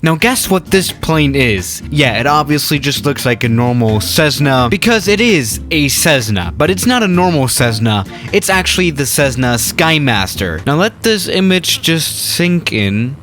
Now guess what this plane is? Yeah, it obviously just looks like a normal Cessna, because it is a Cessna, but it's not a normal Cessna, it's actually the Cessna Skymaster. Now let this image just sink in.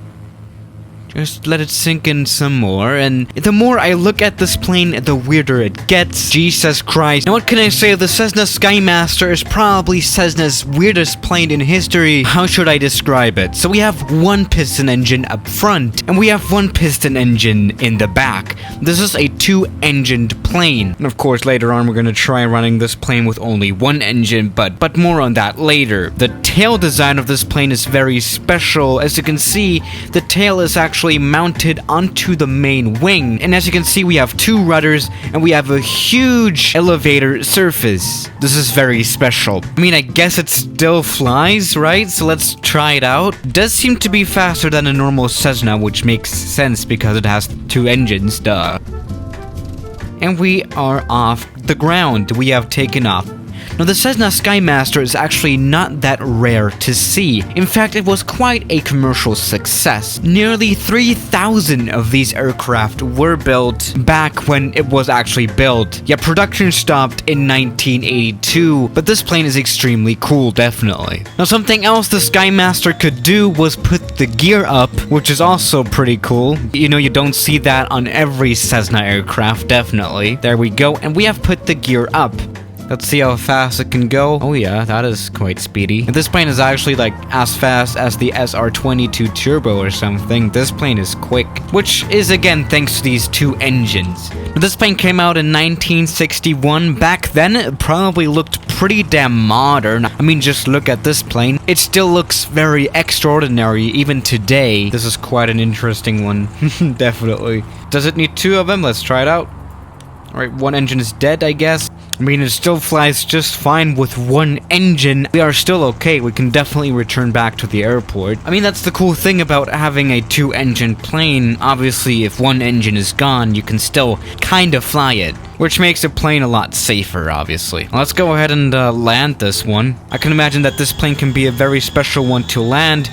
Just let it sink in some more, and the more I look at this plane, the weirder it gets. Jesus Christ. Now what can I say? The Cessna Skymaster is probably Cessna's weirdest plane in history. How should I describe it? So we have one piston engine up front, and we have one piston engine in the back. This is a two-engined plane. And of course, later on, we're gonna try running this plane with only one engine, but more on that later. The tail design of this plane is very special. As you can see, the tail is actually mounted onto the main wing, and as you can see, we have two rudders and we have a huge elevator surface. This is very special. I mean, I guess it still flies, right? So let's try it out. It does seem to be faster than a normal Cessna, which makes sense because it has two engines, duh. And we are off the ground. We have taken off. Now, the Cessna Skymaster is actually not that rare to see. In fact, it was quite a commercial success. Nearly 3,000 of these aircraft were built back when it was actually built. Yeah, production stopped in 1982, but this plane is extremely cool, definitely. Now, something else the Skymaster could do was put the gear up, which is also pretty cool. You know, you don't see that on every Cessna aircraft, definitely. There we go, and we have put the gear up. Let's see how fast it can go. Oh yeah, that is quite speedy. And this plane is actually like as fast as the SR-22 Turbo or something. This plane is quick, which is again thanks to these two engines. But this plane came out in 1961. Back then, it probably looked pretty damn modern. I mean, just look at this plane. It still looks very extraordinary even today. This is quite an interesting one. Definitely. Does it need two of them? Let's try it out. Alright, one engine is dead, I guess. I mean, it still flies just fine with one engine. We are still okay. We can definitely return back to the airport. I mean, that's the cool thing about having a two-engine plane. Obviously, if one engine is gone, you can still kind of fly it, which makes the plane a lot safer, obviously. Let's go ahead and land this one. I can imagine that this plane can be a very special one to land.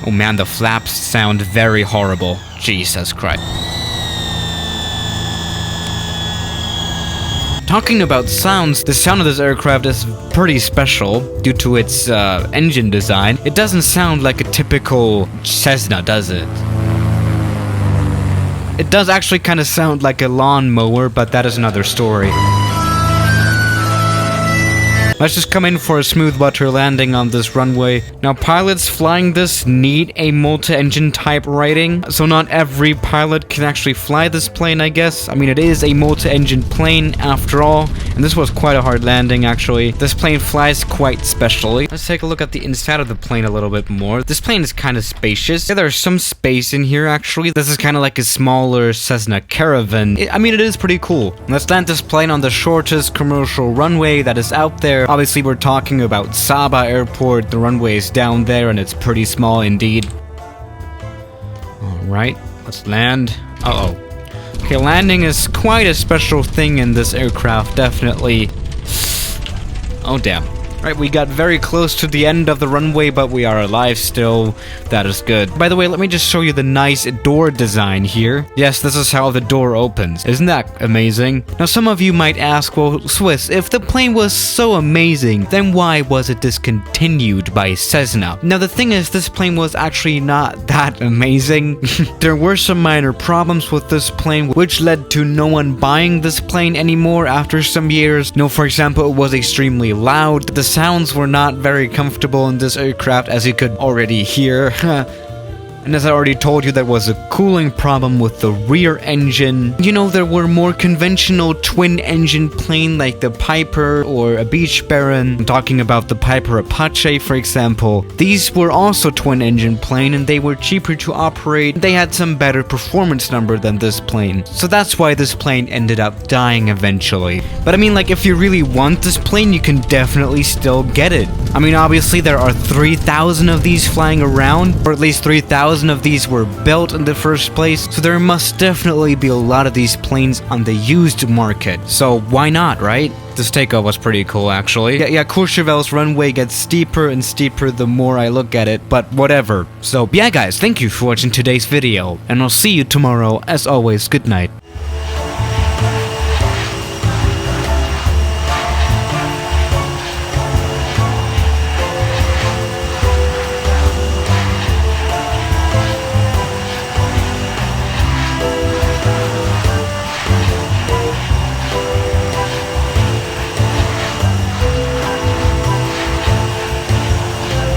Oh man, the flaps sound very horrible. Jesus Christ. Talking about sounds, the sound of this aircraft is pretty special due to its engine design. It doesn't sound like a typical Cessna, does it? It does actually kind of sound like a lawnmower, but that is another story. Let's just come in for a smooth butter landing on this runway. Now, pilots flying this need a multi-engine type rating, so not every pilot can actually fly this plane, I guess. I mean, it is a multi-engine plane after all, and this was quite a hard landing, actually. This plane flies quite specially. Let's take a look at the inside of the plane a little bit more. This plane is kind of spacious. Yeah, there's some space in here, actually. This is kind of like a smaller Cessna Caravan. I mean, it is pretty cool. Let's land this plane on the shortest commercial runway that is out there. Obviously, we're talking about Sabah Airport. The runway is down there, and it's pretty small indeed. Alright, let's land. Uh-oh. Okay, landing is quite a special thing in this aircraft, definitely. Oh, damn. Right, we got very close to the end of the runway, but we are alive still. That is good. By the way, let me just show you the nice door design here. Yes, this is how the door opens. Isn't that amazing? Now, some of you might ask, well, Swiss, if the plane was so amazing, then why was it discontinued by Cessna? Now, the thing is, this plane was actually not that amazing. There were some minor problems with this plane, which led to no one buying this plane anymore after some years. You know, for example, it was extremely loud. The sounds were not very comfortable in this aircraft, as you could already hear. And as I already told you, there was a cooling problem with the rear engine. You know, there were more conventional twin-engine plane like the Piper or a Beach Baron. I'm talking about the Piper Apache, for example. These were also twin-engine plane, and they were cheaper to operate. They had some better performance number than this plane. So that's why this plane ended up dying eventually. But I mean, like, if you really want this plane, you can definitely still get it. I mean, obviously, there are 3,000 of these flying around, or at least 3,000 2,000 of these were built in the first place, so there must definitely be a lot of these planes on the used market. So why not, right? This takeoff was pretty cool, actually. Yeah, Courchevel's runway gets steeper and steeper the more I look at it, but whatever. So yeah guys, thank you for watching today's video, and I'll see you tomorrow. As always, good night.